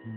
इस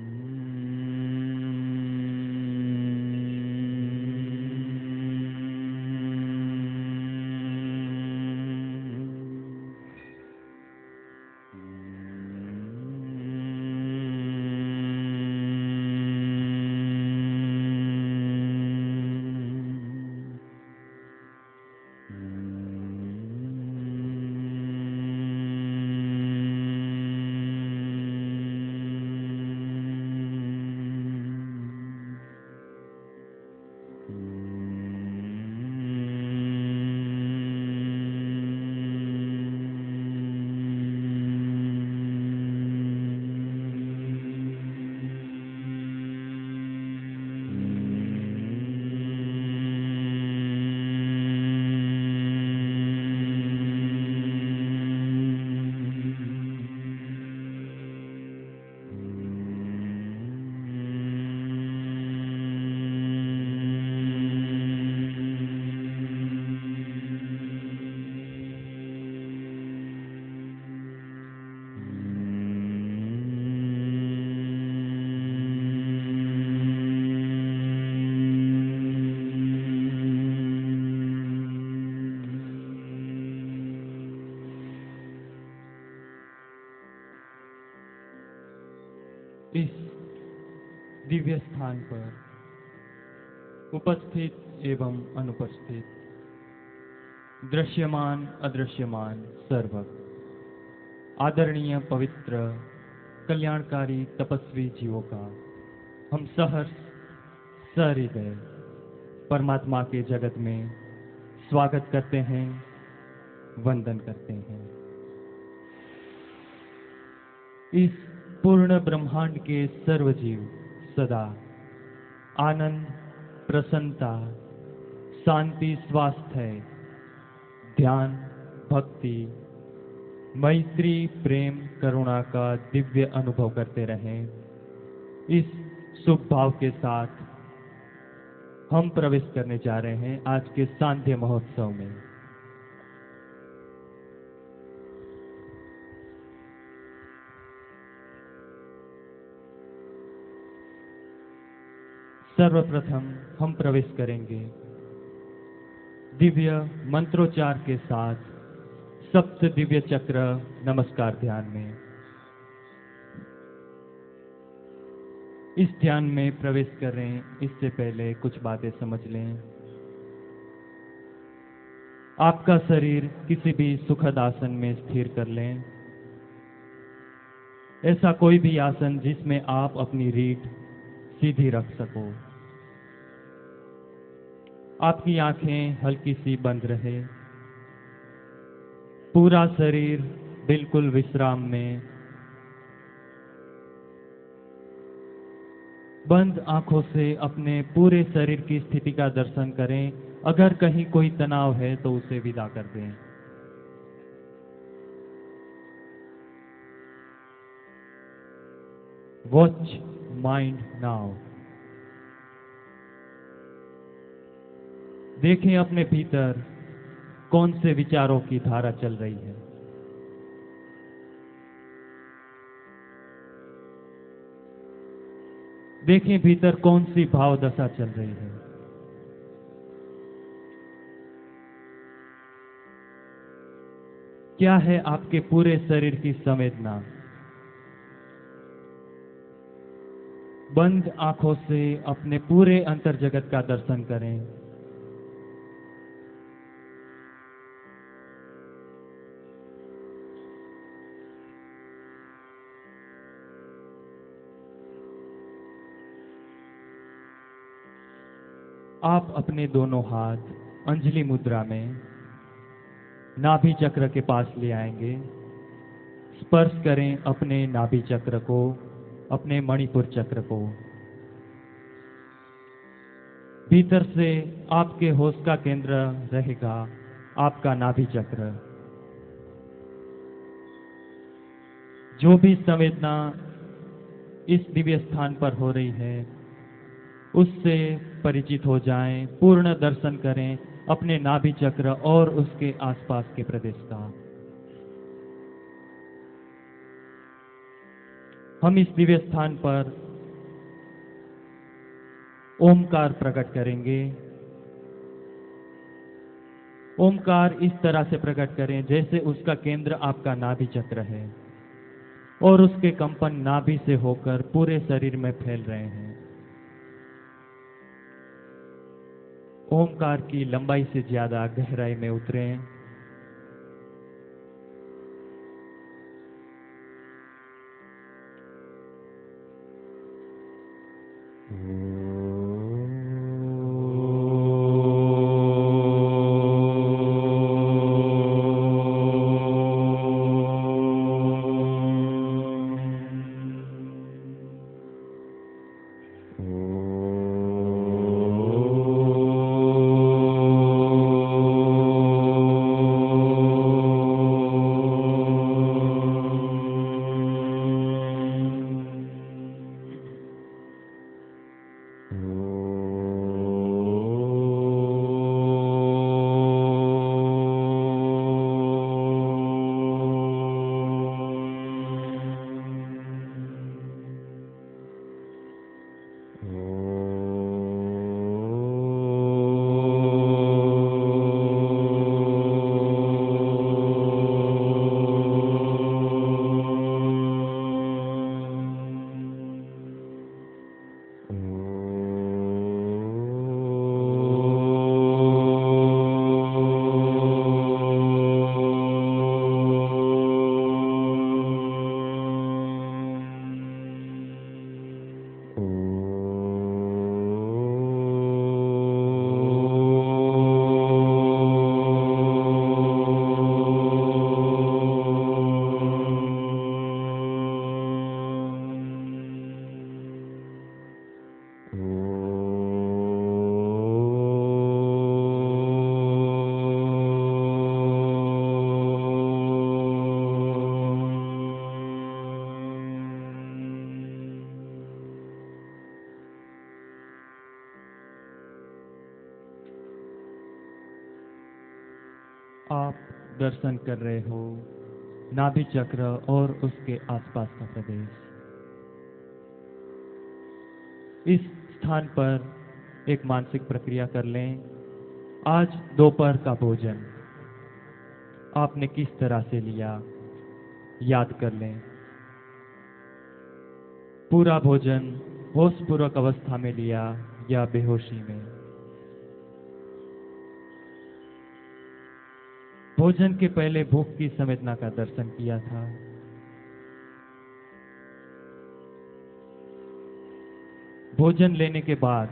दिव्य स्थान पर उपस्थित एवं अनुपस्थित, दृश्यमान अदृश्यमान सर्वक आदरणीय पवित्र कल्याणकारी तपस्वी जीवों का हम सहर्ष सहृदय परमात्मा के जगत में स्वागत करते हैं, वंदन करते हैं। इस पूर्ण ब्रह्मांड के सर्वजीव सदा आनंद, प्रसन्नता, शांति, स्वास्थ्य, ध्यान, भक्ति, मैत्री, प्रेम, करुणा का दिव्य अनुभव करते रहें। इस शुभ भाव के साथ हम प्रवेश करने जा रहे हैं आज के सांध्य महोत्सव में। सर्वप्रथम हम प्रवेश करेंगे दिव्य मंत्रोच्चार के साथ सप्त दिव्य चक्र नमस्कार ध्यान में। इस ध्यान में प्रवेश करें इससे पहले कुछ बातें समझ लें। आपका शरीर किसी भी सुखद आसन में स्थिर कर लें। ऐसा कोई भी आसन जिसमें आप अपनी रीढ़ सीधी रख सको। आपकी आंखें हल्की सी बंद रहे। पूरा शरीर बिल्कुल विश्राम में। बंद आंखों से अपने पूरे शरीर की स्थिति का दर्शन करें। अगर कहीं कोई तनाव है तो उसे विदा कर दें। Watch mind now. देखें अपने भीतर कौन से विचारों की धारा चल रही है। देखें भीतर कौन सी भाव दशा चल रही है। क्या है आपके पूरे शरीर की संवेदना। बंद आंखों से अपने पूरे अंतर जगत का दर्शन करें। आप अपने दोनों हाथ अंजलि मुद्रा में नाभि चक्र के पास ले आएंगे। स्पर्श करें अपने नाभि चक्र को, अपने मणिपुर चक्र को। भीतर से आपके होश का केंद्र रहेगा आपका नाभि चक्र। जो भी संवेदना इस दिव्य स्थान पर हो रही है उससे परिचित हो जाएं। पूर्ण दर्शन करें अपने नाभि चक्र और उसके आसपास के प्रदेश का। हम इस दिव्य स्थान पर ओमकार प्रकट करेंगे। ओमकार इस तरह से प्रकट करें जैसे उसका केंद्र आपका नाभि चक्र है और उसके कंपन नाभि से होकर पूरे शरीर में फैल रहे हैं। ओमकार की लंबाई से ज्यादा गहराई में उतरें। आप दर्शन कर रहे हो नाभि चक्र और उसके आसपास का प्रदेश। इस स्थान पर एक मानसिक प्रक्रिया कर लें। आज दोपहर का भोजन आपने किस तरह से लिया, याद कर लें। पूरा भोजन होशपूर्वक अवस्था में लिया या बेहोशी में। भोजन के पहले भूख की संवेदना का दर्शन किया था। भोजन लेने के बाद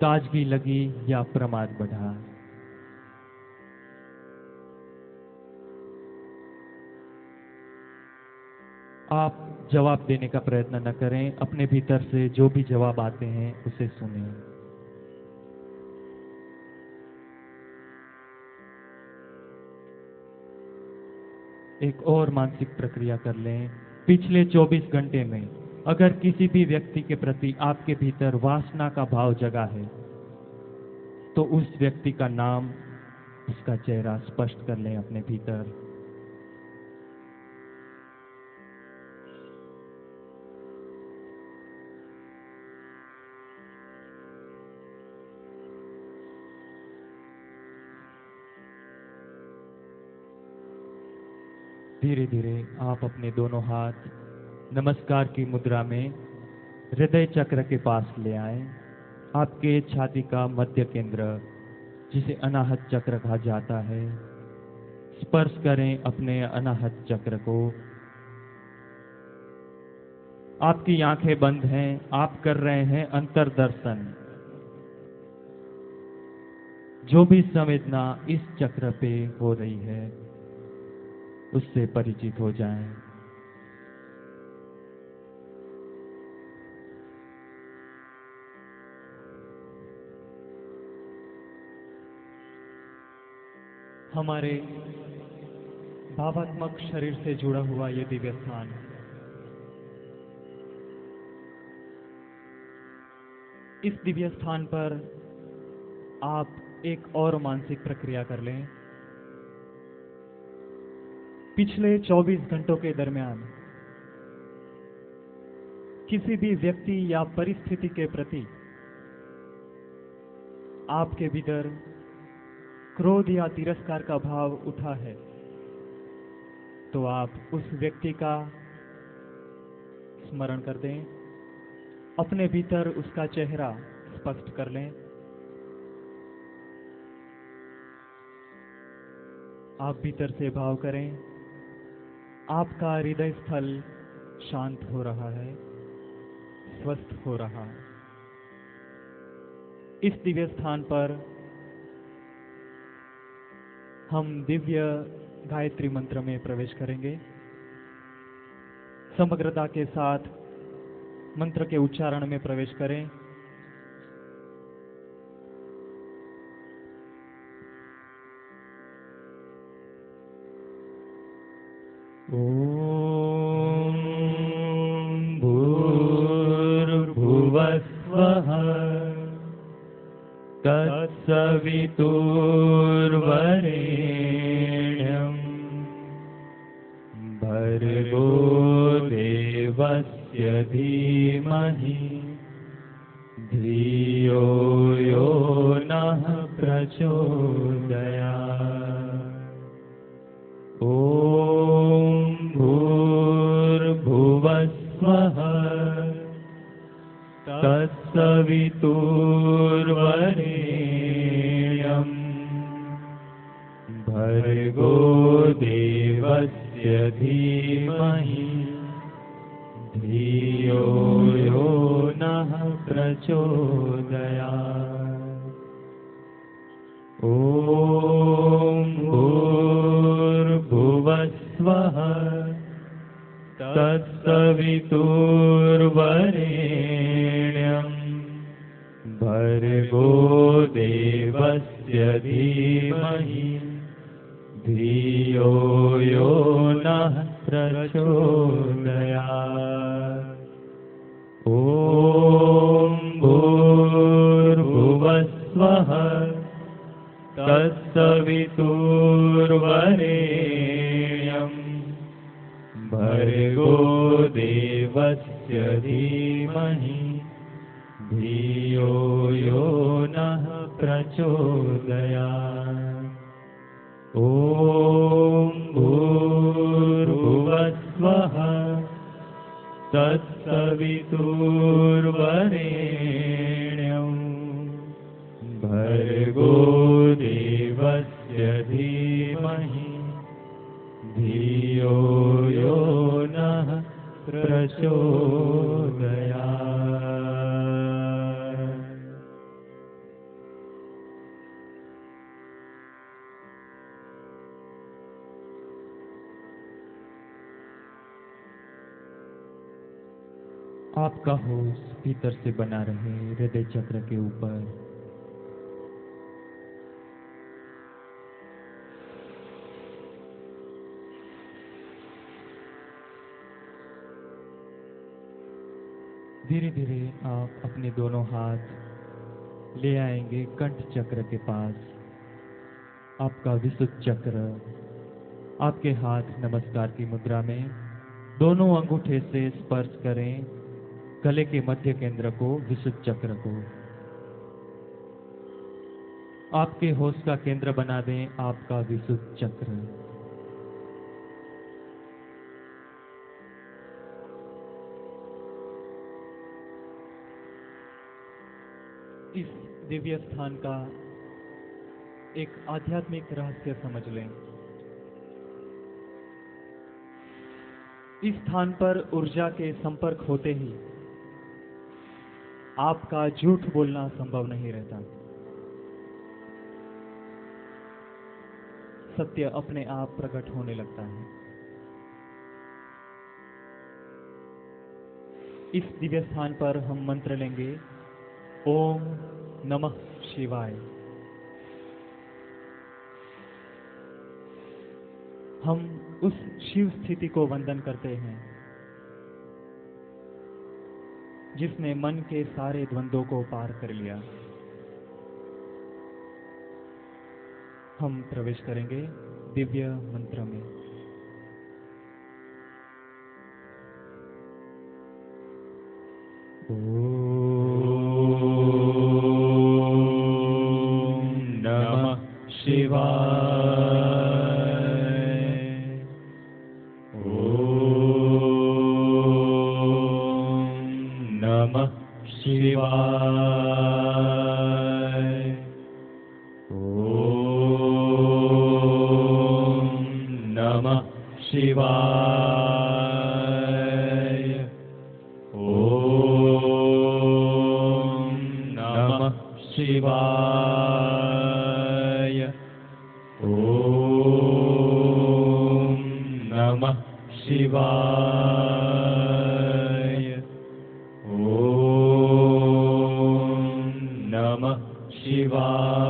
ताजगी लगी या प्रमाद बढ़ा। आप जवाब देने का प्रयत्न न करें, अपने भीतर से जो भी जवाब आते हैं उसे सुनें। एक और मानसिक प्रक्रिया कर लें। पिछले 24 घंटे में अगर किसी भी व्यक्ति के प्रति आपके भीतर वासना का भाव जगा है तो उस व्यक्ति का नाम, उसका चेहरा स्पष्ट कर लें अपने भीतर। धीरे धीरे आप अपने दोनों हाथ नमस्कार की मुद्रा में हृदय चक्र के पास ले आए। आपके छाती का मध्य केंद्र, जिसे अनाहत चक्र कहा जाता है, स्पर्श करें अपने अनाहत चक्र को। आपकी आंखें बंद हैं, आप कर रहे हैं अंतर्दर्शन। जो भी संवेदना इस चक्र पे हो रही है उससे परिचित हो जाएं। हमारे भावात्मक शरीर से जुड़ा हुआ ये दिव्य स्थान, इस दिव्य स्थान पर आप एक और मानसिक प्रक्रिया कर लें। पिछले 24 घंटों के दरमियान किसी भी व्यक्ति या परिस्थिति के प्रति आपके भीतर क्रोध या तिरस्कार का भाव उठा है, तो आप उस व्यक्ति का स्मरण कर दें, अपने भीतर उसका चेहरा स्पष्ट कर लें। आप भीतर से भाव करें, आपका हृदय स्थल शांत हो रहा है, स्वस्थ हो रहा है। इस दिव्य स्थान पर हम दिव्य गायत्री मंत्र में प्रवेश करेंगे। समग्रता के साथ मंत्र के उच्चारण में प्रवेश करें। ॐ भूर्भुवस्वः तत्सवितुर्वरेण्यं भर्गो देवस्य धीमहि धियो यो नः प्रचोदयात्। ॐ भूर्भुवस्वः तत्सवितुर्वरेण्यं भर्गो देवस्य धीमहि धियो यो नः प्रचोदयात्। ॐ भूर्भुवस्वः तत्सवितुर्वरेण्यं भर्गो देवस्य धीमहि धियो यो नः प्रचोदयात्। ॐ भूर्भुवस्वः तत्सवितुर्वरेण्यं भर्गो देवस्य धीमहि धियो यो नः प्रचोदयात्। ॐ भूर्भुवस्वः तत्सवितुर्वरेण्यं भर्गो देवस्य धीमहि धियो यो नः प्रचोदयात्। आपका होश भीतर से बना रहे हृदय चक्र के ऊपर। धीरे धीरे आप अपने दोनों हाथ ले आएंगे कंठ चक्र के पास। आपका विशुद्ध चक्र, आपके हाथ नमस्कार की मुद्रा में दोनों अंगूठे से स्पर्श करें गले के मध्य केंद्र को, विशुद्ध चक्र को। आपके होश का केंद्र बना दें आपका विशुद्ध चक्र। इस दिव्य स्थान का एक आध्यात्मिक रहस्य समझ लें। इस स्थान पर ऊर्जा के संपर्क होते ही आपका झूठ बोलना संभव नहीं रहता। सत्य अपने आप प्रकट होने लगता है। इस दिव्य स्थान पर हम मंत्र लेंगे, ओम नमः शिवाय। हम उस शिव स्थिति को वंदन करते हैं जिसने मन के सारे द्वंद्वों को पार कर लिया। हम प्रवेश करेंगे दिव्य मंत्र में। नमः शिवाय। नमः शिवाय। नमः शिवाय। नमः शिवाय। नमः शिवाय। नमः शिवाय।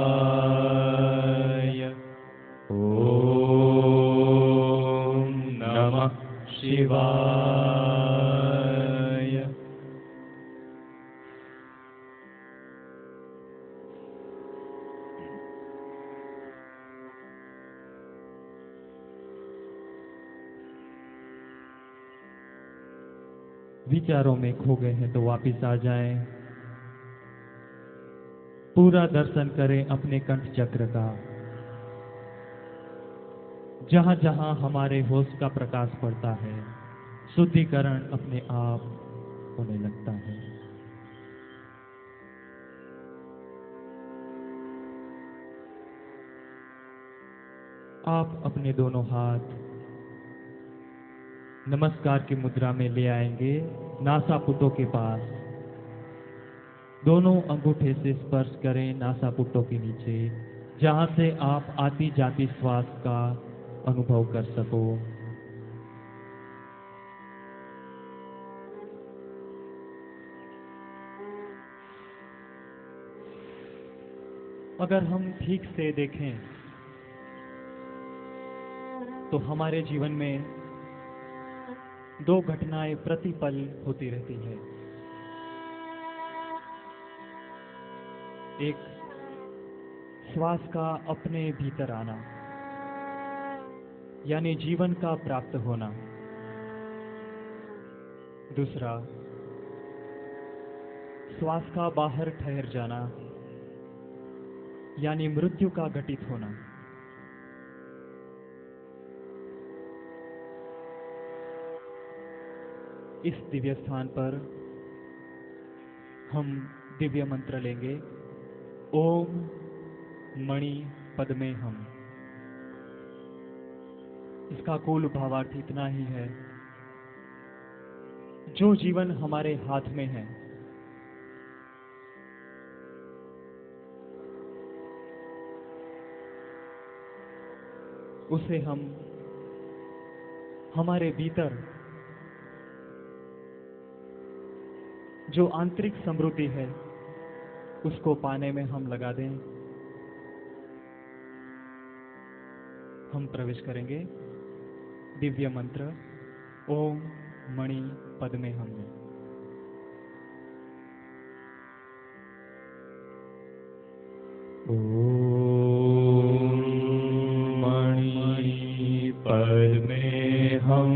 नमः शिवाय। विचारों में खो गए हैं तो वापिस आ जाएं। पूरा दर्शन करें अपने कंठ चक्र का। जहां जहां हमारे होश का प्रकाश पड़ता है, शुद्धिकरण अपने आप होने लगता है। आप अपने दोनों हाथ नमस्कार की मुद्रा में ले आएंगे नासापुटों के पास। दोनों अंगूठे से स्पर्श करें नासापुटों के नीचे, जहां से आप आती जाती श्वास का अनुभव कर सको। अगर हम ठीक से देखें तो हमारे जीवन में दो घटनाएं प्रतिपल होती रहती है। एक श्वास का अपने भीतर आना, यानी जीवन का प्राप्त होना। दूसरा, श्वास का बाहर ठहर जाना, यानी मृत्यु का घटित होना। इस दिव्य स्थान पर हम दिव्य मंत्र लेंगे, ओम मणि पद्मे हम। इसका कुल भावार्थ इतना ही है, जो जीवन हमारे हाथ में है उसे हम हमारे भीतर जो आंतरिक समृद्धि है उसको पाने में हम लगा दें। हम प्रवेश करेंगे दिव्य मंत्र ओम मणि पद्मे हम में। ओम मणि पद्मे हम।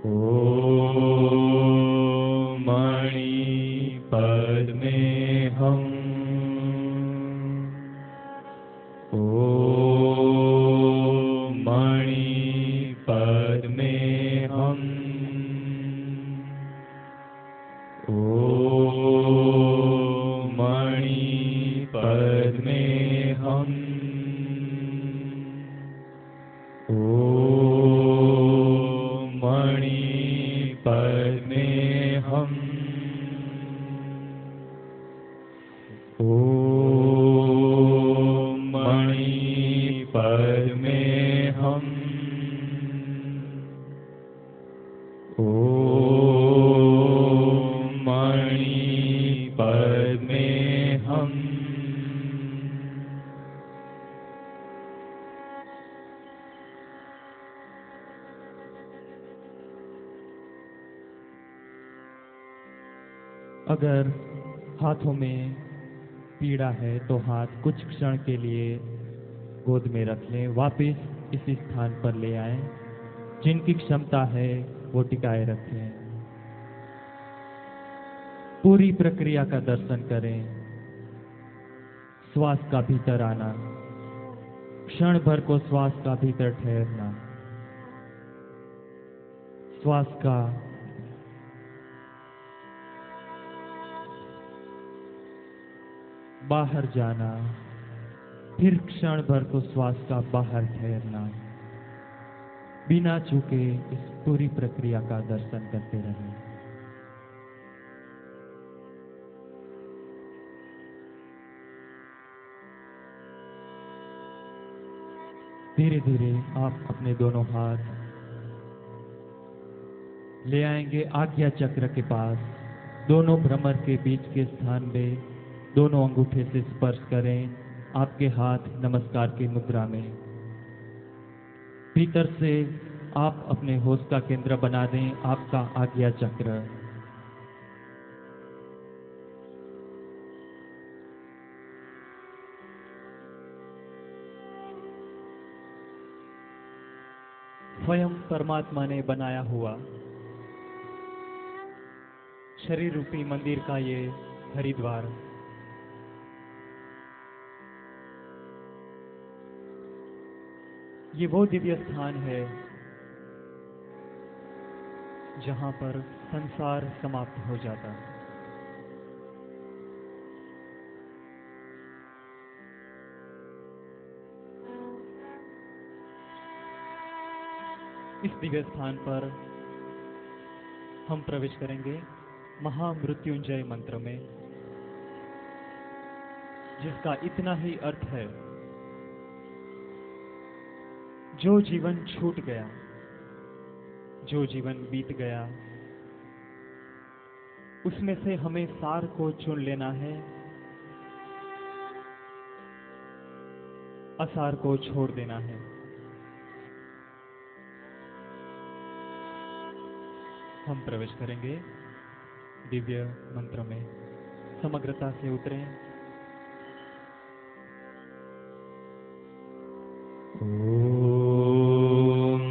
ओम मणि पद्मे हम। ओम मणि पद्मे हम। ओम मणि पद्मे हम। ओम मणि पद्मे हम। ओम मणि पद्मे हम। ओम मणि पद्मे हम। अगर हाथों में पीड़ा है तो हाथ कुछ क्षण के लिए गोद में रख लें, वापस इसी स्थान पर ले आएं। जिनकी क्षमता है वो टिकाए रखें। पूरी प्रक्रिया का दर्शन करें। श्वास का भीतर आना, क्षण भर को श्वास का भीतर ठहरना, श्वास का बाहर जाना, फिर क्षण भर को श्वास का बाहर ठहरना। बिना चूके इस पूरी प्रक्रिया का दर्शन करते रहें। धीरे धीरे आप अपने दोनों हाथ ले आएंगे आज्ञा चक्र के पास। दोनों भ्रमर के बीच के स्थान में दोनों अंगूठे से स्पर्श करें। आपके हाथ नमस्कार की मुद्रा में। भीतर से आप अपने होश का केंद्र बना दें आपका आज्ञा चक्र। स्वयं परमात्मा ने बनाया हुआ शरीर रूपी मंदिर का ये हरिद्वार, ये वो दिव्य स्थान है जहां पर संसार समाप्त हो जाता है। इस दिव्य स्थान पर हम प्रवेश करेंगे महामृत्युंजय मंत्र में, जिसका इतना ही अर्थ है, जो जीवन छूट गया, जो जीवन बीत गया, उसमें से हमें सार को चुन लेना है, असार को छोड़ देना है। हम प्रवेश करेंगे दिव्य मंत्र में। समग्रता से उतरें। ओम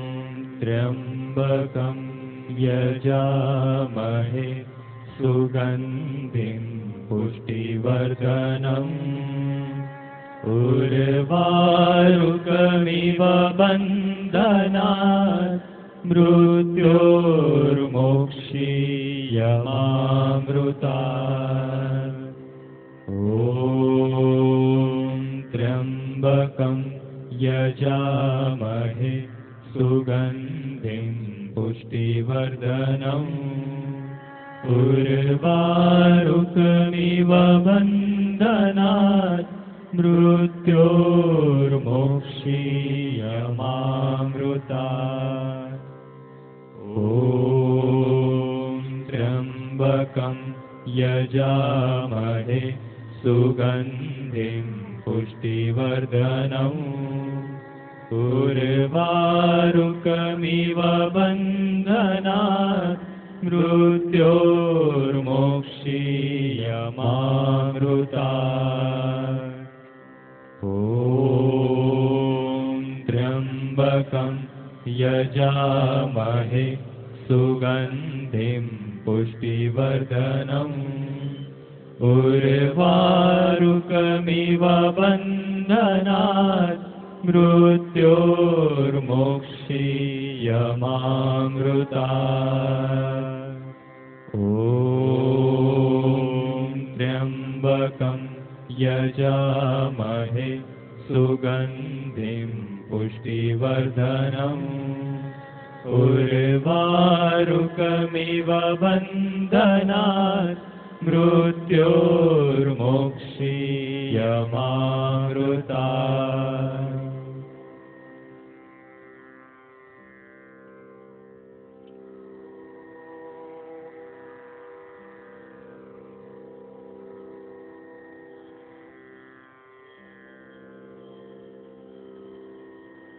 त्र्यंबकं यजामहे सुगंधिं पुष्टिवर्धनम् उर्वारुकमिव बन्धनात् मृत्योर्मोक्षीयमामृतात्। ओम त्र्यंबकं यजामहे सुगंधिं पुष्टिवर्धनम् उर्वारुकमिव बन्धनात् मृत्योर्मोक्षीयमामृतात्। ओम त्र्यंबकं यजामहे सुगंधिं पुष्टिवर्धनम् उर्वारुकमिव बन्धनात् मृत्योर्मोक्षीयमामृतात्। ओम त्र्यंबकं यजामहे सुगंधिं पुष्टिवर्धनम् उर्वारुकमिव बन्धनात् मृत्योर्मोक्षीयमामृतात्। ओम त्र्यंबकं यजामहे सुगंधिं पुष्टिवर्धनम् उर्वारुकमिव बन्धनात् मृत्योर्मोक्षीयमामृतात्।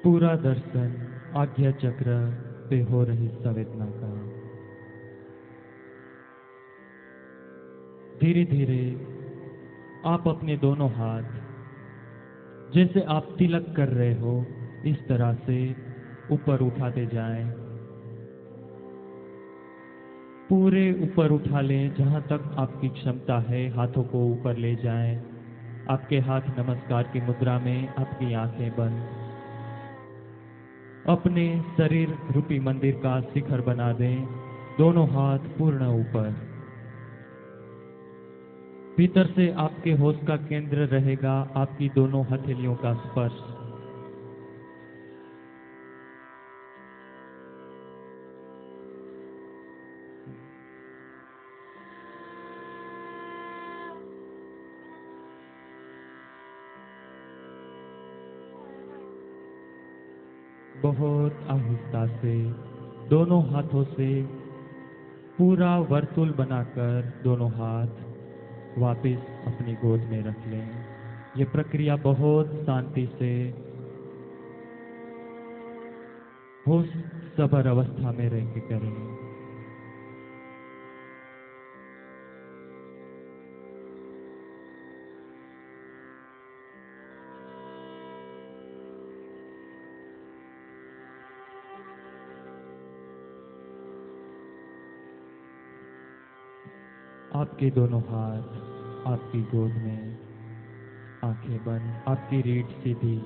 पूरा दर्शन आज्ञा चक्र पे हो रही संवेदना का। धीरे धीरे आप अपने दोनों हाथ जैसे आप तिलक कर रहे हो इस तरह से ऊपर उठाते जाएं। पूरे ऊपर उठा लें, जहाँ तक आपकी क्षमता है हाथों को ऊपर ले जाएं। आपके हाथ नमस्कार की मुद्रा में, आपकी आंखें बंद। अपने शरीर रूपी मंदिर का शिखर बना दें, दोनों हाथ पूर्ण ऊपर। भीतर से आपके होश का केंद्र रहेगा आपकी दोनों हथेलियों का स्पर्श। बहुत आहिस्ता से दोनों हाथों से पूरा वर्तुल बनाकर दोनों हाथ वापस अपनी गोद में रख लें। ये प्रक्रिया बहुत शांति से होश सबर अवस्था में रह के करें। आपके दोनों हाथ आपकी गोद में, आंखें बंद, आपकी रीढ़ सीधी।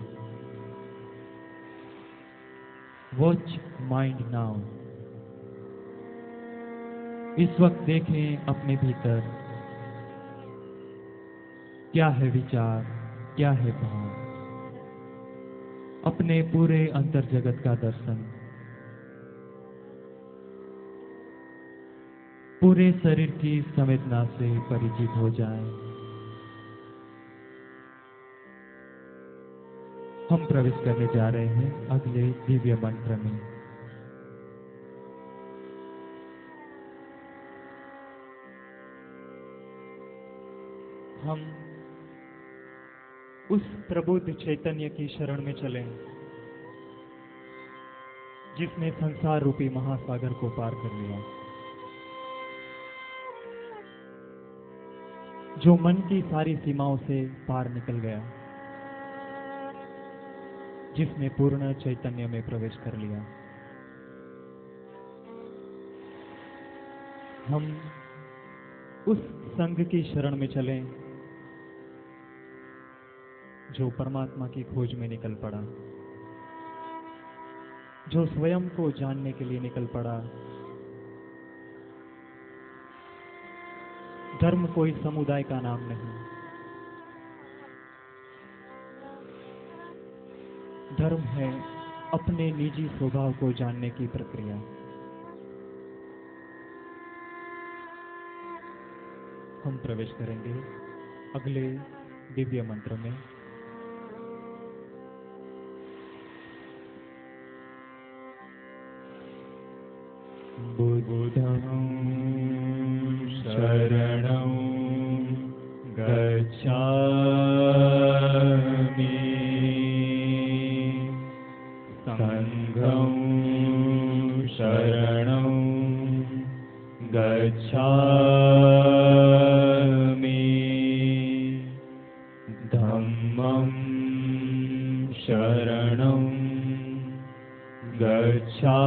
Watch mind now. इस वक्त देखें अपने भीतर क्या है विचार, क्या है भाव। अपने पूरे अंतर जगत का दर्शन। पूरे शरीर की संवेदना से परिचित हो जाएं। हम प्रवेश करने जा रहे हैं अगले दिव्य मंत्र में। हम उस प्रबुद्ध चैतन्य की शरण में चलें जिसने संसार रूपी महासागर को पार कर लिया, जो मन की सारी सीमाओं से पार निकल गया, जिसने पूर्ण चैतन्य में प्रवेश कर लिया। हम उस संघ की शरण में चलें जो परमात्मा की खोज में निकल पड़ा, जो स्वयं को जानने के लिए निकल पड़ा। धर्म कोई समुदाय का नाम नहीं, धर्म है अपने निजी स्वभाव को जानने की प्रक्रिया। हम प्रवेश करेंगे अगले दिव्य मंत्र में। बुद्धं शरणं गच्छामि, संघं शरणं गच्छामि, धम्मं शरणं गच्छामि,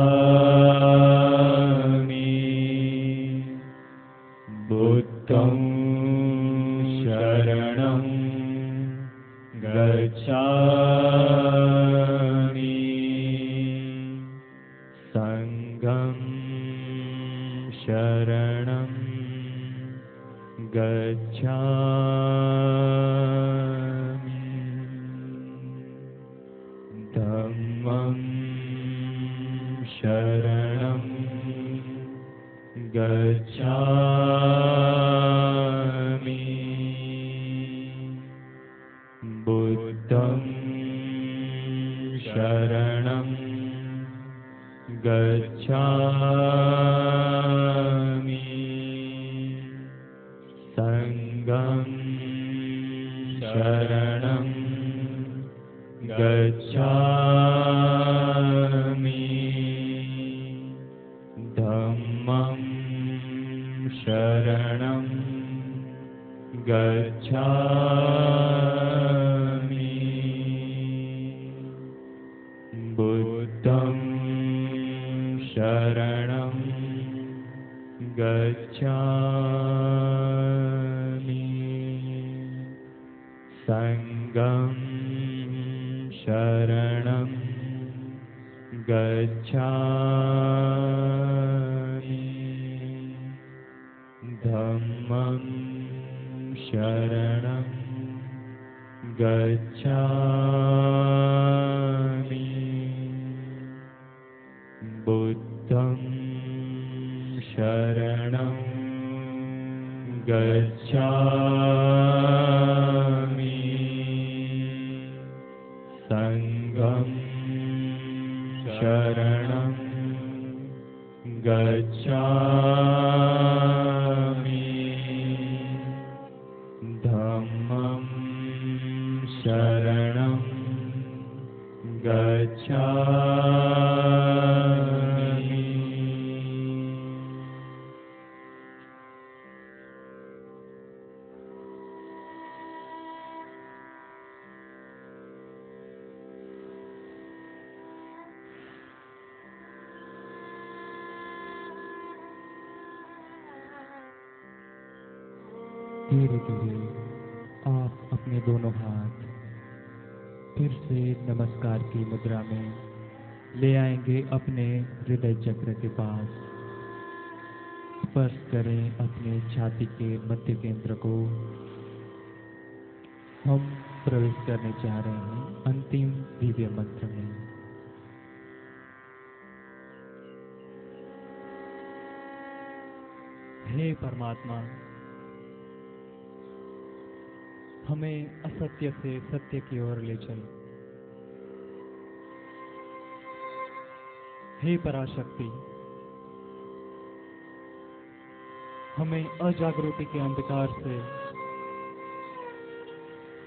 बुद्धं शरणं गच्छामि, संघं शरणं गच्छामि, धम्मं शरणं गच्छामि, बुद्धं शरणं गच्छामि, संघं शरणं गच्छामि, धम्मं शरणं गच्छामि, बुद्धं शरणं गच्छामि संघं शरणं गच्छामि धम्मं शरणं गच्छामि बुद्धं शरणं गच्छामि संघं शरणं गच्छामि धम्मं शरणं गच्छामि। धीरे धीरे आप अपने दोनों हाथ फिर से नमस्कार की मुद्रा में ले आएंगे अपने हृदय चक्र के पास। स्पर्श करें अपने छाती के मध्य केंद्र को। हम प्रवेश करने चाह रहे हैं अंतिम दिव्य मंत्र में। हे परमात्मा, हमें असत्य से सत्य की ओर ले चल। हे पराशक्ति, हमें अजागृति के अंधकार से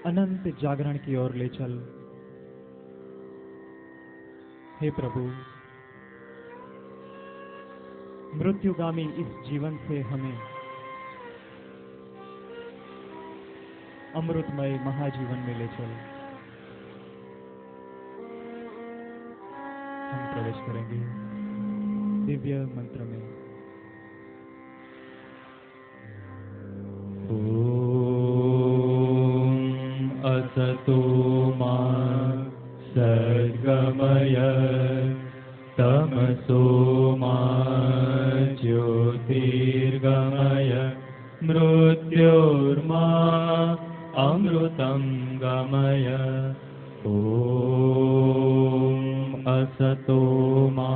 अनंत जागरण की ओर ले चल। हे प्रभु, मृत्युगामी इस जीवन से हमें अमृतमय महाजीवन में ले चल। हम प्रवेश करेंगे दिव्य मंत्र में। ओम असतो मा सद्गमय तमसो मा ज्योतिर्गमय मृत्योर्मा अमृतं गमय। ओम असतो मा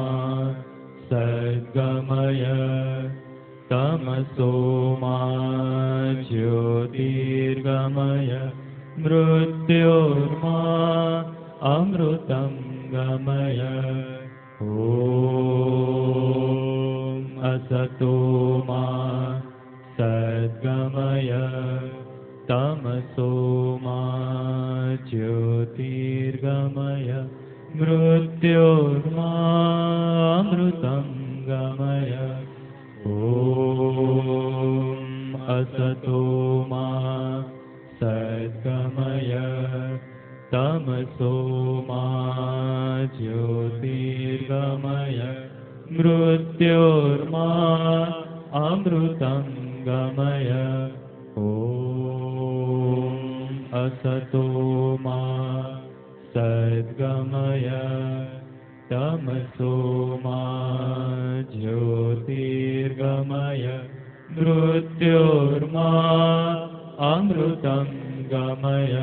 सद्गमय तमसो मा ज्योतिर्गमय मृत्योर्मा अमृतं गमय। ओम असतो मा सद्गमय तमसो मा ज्योतिर्गमय मृत्योर्मा अमृतं गमय। ओम असतो मा सद्गमय तमसो मा ज्योतिर्गमय मृत्योर्मा अमृतं गमय। ओम असतो मा सद्गमय तमसो मा ज्योतिर्गमय मृत्योर्मा अमृतं गमय।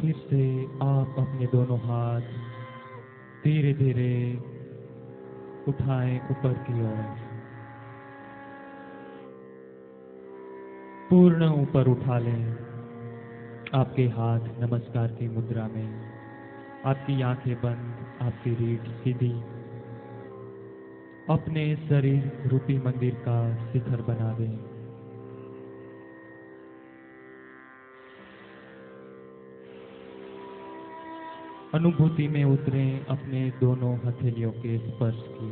फिर से आप अपने दोनों हाथ धीरे धीरे उठाएं ऊपर की ओर। पूर्ण ऊपर उठा लें आपके हाथ नमस्कार की मुद्रा में। आपकी आंखें बंद, आपकी रीढ़ सीधी। अपने शरीर रूपी मंदिर का शिखर बना दें। अनुभूति में उतरे अपने दोनों हथेलियों के स्पर्श की।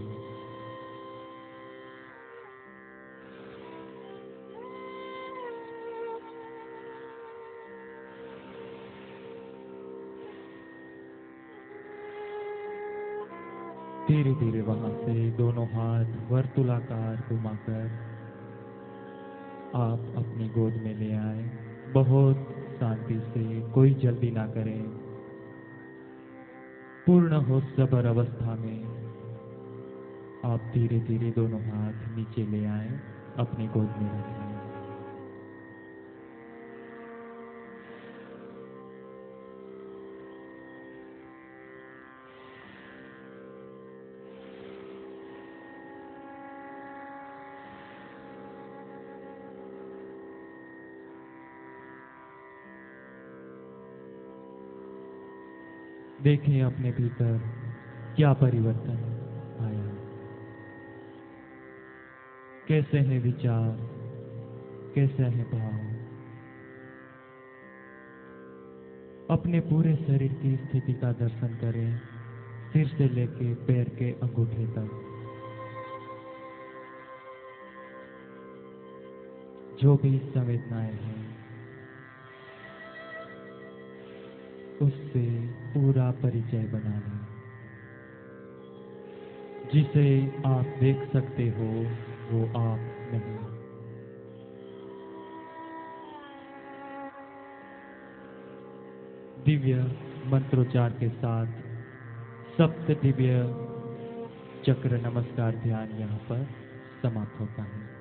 धीरे धीरे वहां से दोनों हाथ वर्तुलाकार घुमाकर आप अपनी गोद में ले आए। बहुत शांति से, कोई जल्दी ना करें। पूर्ण होश जबर अवस्था में आप धीरे धीरे दोनों हाथ नीचे ले आए, अपनी गोद में रखें। देखें अपने भीतर क्या परिवर्तन आया, कैसे है विचार, कैसे है भाव। अपने पूरे शरीर की स्थिति का दर्शन करें, सिर से लेके पैर के अंगूठे तक। जो भी संवेदनाएं हैं उससे पूरा परिचय बना लें। जिसे आप देख सकते हो वो आप नहीं। दिव्य मंत्रोच्चार के साथ सप्त दिव्य चक्र नमस्कार ध्यान यहाँ पर समाप्त होता है।